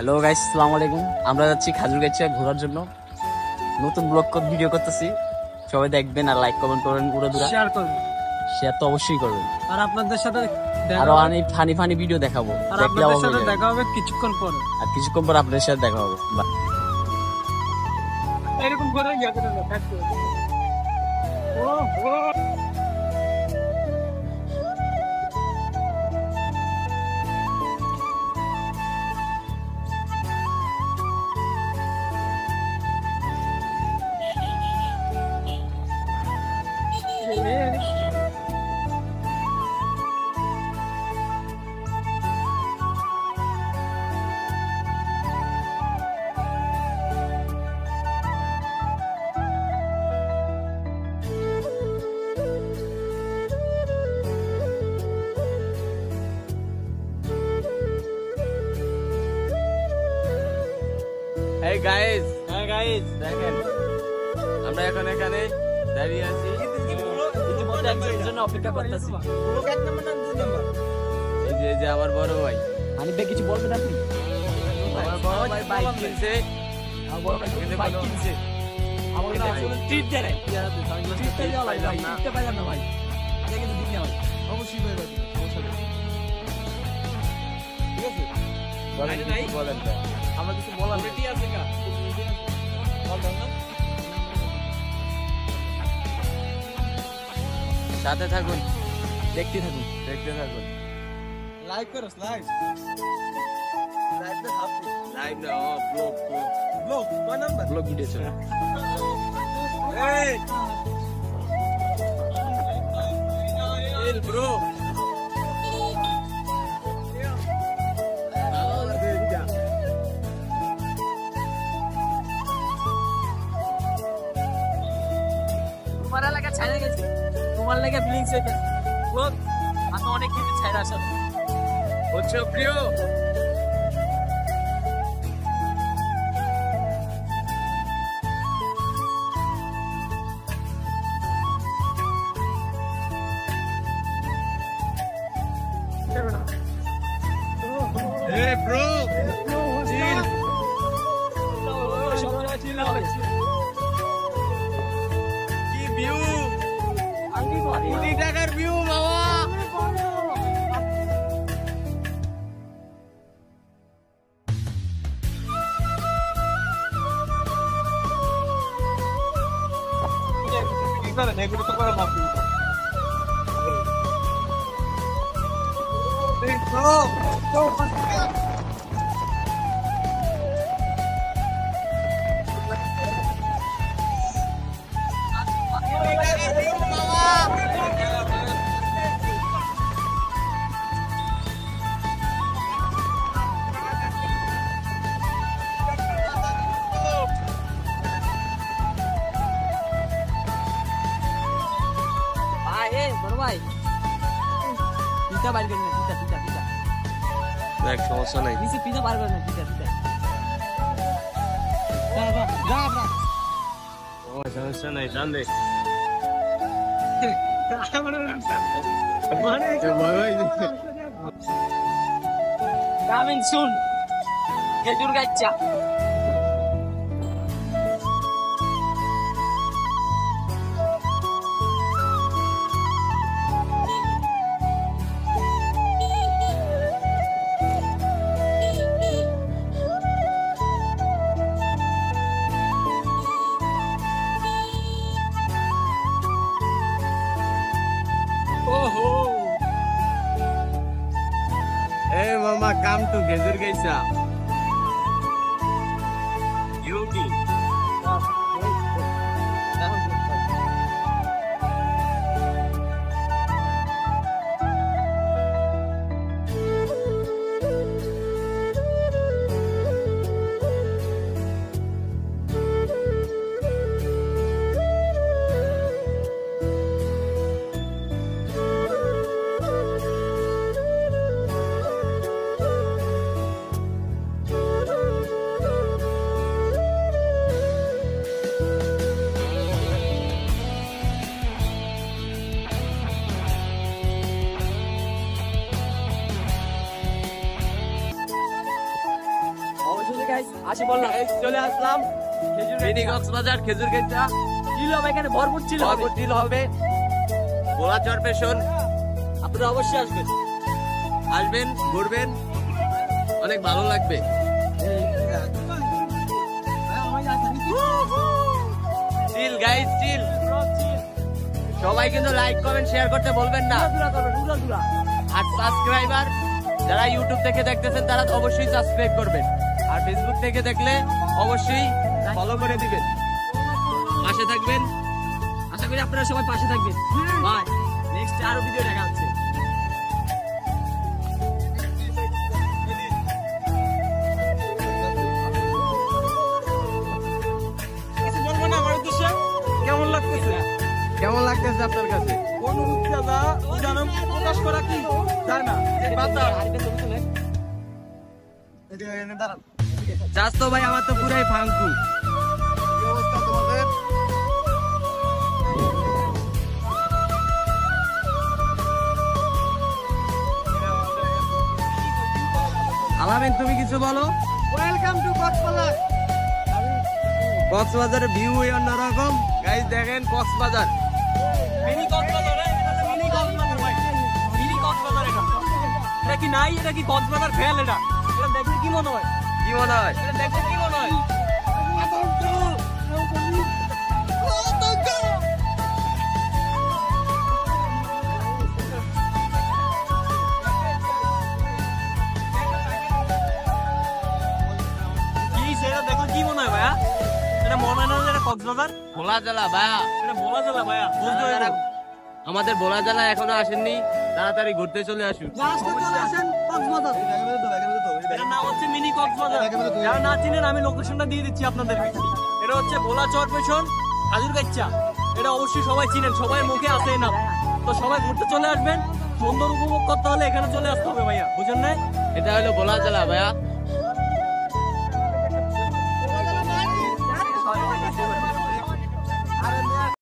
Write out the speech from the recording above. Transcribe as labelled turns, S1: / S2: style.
S1: Hello guys, আসসালামু আলাইকুম। আমরা যাচ্ছি খাজুরগাছা ঘোরার জন্য। নতুন ব্লগ ভিডিও করতেছি, সবাই দেখবেন আর লাইক কমেন্ট করবেন, উড়াদুরা
S2: শেয়ার করবেন,
S1: শেয়ার তো অবশ্যই করবেন।
S2: আর আপনাদের সাথে
S1: আরো অনেক ফানি ফানি ভিডিও দেখাবো,
S2: আর
S1: দেখলে
S2: আপনাদের
S1: অবাক
S2: সাথে
S1: হয়ে যাবেন।
S2: দেখা হবে কিছুক্ষণ পরে।
S1: আর কিছুক্ষণ পর আপনাদের সাথে দেখা হবে।
S2: এরকম করে ইয়া করে না, কাট করে। ও ও
S1: এই গাইস,
S2: হ্যাঁ গাইস,
S1: দেখেন আমরা এখন এখানে দাঁড়িয়ে আছি, ইতিমধ্যে একজনের জন্য অপেক্ষা করতেছি।
S2: পুরো এক নাম্বার না দুই নাম্বার?
S1: এই যে আমার বড় ভাই
S2: হানিফ ভাই কিছু বলবেন আপনি?
S1: আমার বড় ভাই বাইক কিনছে,
S2: আমার বড় ভাই
S1: বাইক কিনছে।
S2: আমার না আসলে ট্রিট দেয় নাই। ট্রিটটা দেওয়া লাগে ভাই, ট্রিটটা পাইলাম না ভাই। এটা কিন্তু দিন না ভাই, অবশ্যই ভাই ভাই, সমস্যা নেই। ঠিক আছে,
S1: বলেন কিছু বলেন তো।
S2: আমার কিছু বলার রেডি আছে কা? বলবেন না?
S1: সাথে থাকুন,
S2: দেখতে থাকুন।
S1: দেখতে থাকুন।
S2: লাইক করো, লাইক। লাইক দে আপনি।
S1: লাইভ না, ব্লগ
S2: ব্লগ কয় নাম্বার?
S1: ব্লগ ভিডিও চলে।
S2: এই
S1: এল ব্রো,
S2: তোমার লাগা ছাইরা গেছে, তোমার লাগা ফিলিংস হইছে। ব্লগ আমি অনেক কিছু ছাইরা আসল।
S1: হচ্ছে প্রিয়। Hey bro, chill. কি ভিউ, কোটি টাকার ভিউ বাবা।
S2: ভাই এ বড় ভাই, পিতা বাইর করেন না, পিতা পিতা পিতা
S1: দেখ, সমস্যা নাই।
S2: নিচে পিতা বাইর করেন না, পিতা পিতা। যা যা যা যা।
S1: ও সমস্যা নাই, জান দে।
S2: কামিং সুন খেজুর গাচ্চা।
S1: Hey mama, come to Gezurgaisa. Beauty.
S2: Guys আসি বললাম
S3: এই চলে আসলাম মিনি কক্সবাজার খেজুরগাছা।
S2: চিল হবে এখানে, ভরপুর চিল হবে।
S3: ভরপুর চিল হবে। ভোলা চরপেশন
S2: আপনারা অবশ্যই আসবেন।
S3: আসবেন, ঘুরবেন, অনেক ভালো লাগবে। চিল গাইস, চিল। সবাই কিন্তু লাইক কমেন্ট শেয়ার করতে বলবেন না। আর সাবস্ক্রাইবার যারা ইউটিউব থেকে দেখতেছেন তারা অবশ্যই সাবস্ক্রাইব করবেন, আর ফেসবুক থেকে দেখলে অবশ্যই ফলো করে দিবেন, পাশে থাকবেন।
S2: আশা করি আপনারা সবাই পাশে থাকবেন। বাই, নেক্সট আরো ভিডিও দেখা হচ্ছে। বলবো না আমার উদ্দেশ্যে কেমন লাগতেছে?
S3: কেমন লাগতেছে আপনার কাছে?
S2: অনুভূতি দাদা জানো প্রকাশ করা কি যায় না।
S3: চাস তো ভাই, আমার তো পুরাই ফাঙ্কু। আলামিন, তুমি কিছু বলো।
S2: Welcome to Cox's Bazar.
S3: কক্সবাজারের ভিউ অন্যরকম। গাইস দেখেন কক্সবাজার,
S2: মিনি কক্সবাজার, এটা তো মিনি কক্সবাজার ভাই। মিনি কক্সবাজার এটা। এটা কি নাই, এটা কি কক্সবাজার ফেল এটা? এটা দেখলে কি মনে হয়?
S3: কি মনে হয়?
S2: এটা দেখলে কি মনে হয়? কি সেটা দেখলে কি মনে হয় ভাইয়া? এটা মনে হয় না যে এটা কক্সবাজার?
S3: ভোলা জেলা ভাইয়া।
S2: এটা ভোলা জেলা ভাইয়া, বলতে হইব।
S3: আমাদের ভোলা জেলা এখনো আসেননি, তাড়াতাড়ি ঘুরতে চলে আসুন।
S2: এটার নাম হচ্ছে মিনি কক্সবাজার। যারা না চিনেন আমি লোকেশনটা দিয়ে দিচ্ছি আপনাদেরকে। এটা হচ্ছে ভোলা চরপেশন খাজুরগাছা। এটা অবশ্যই সবাই চিনেন, সবাই মুখে আসে না। তো সবাই ঘুরতে চলে আসবেন। সুন্দর উপভোগ করতে হলে এখানে চলে আসতে হবে ভাইয়া, বুঝেন না?
S3: এটা হলো ভোলা জেলা ভাইয়া।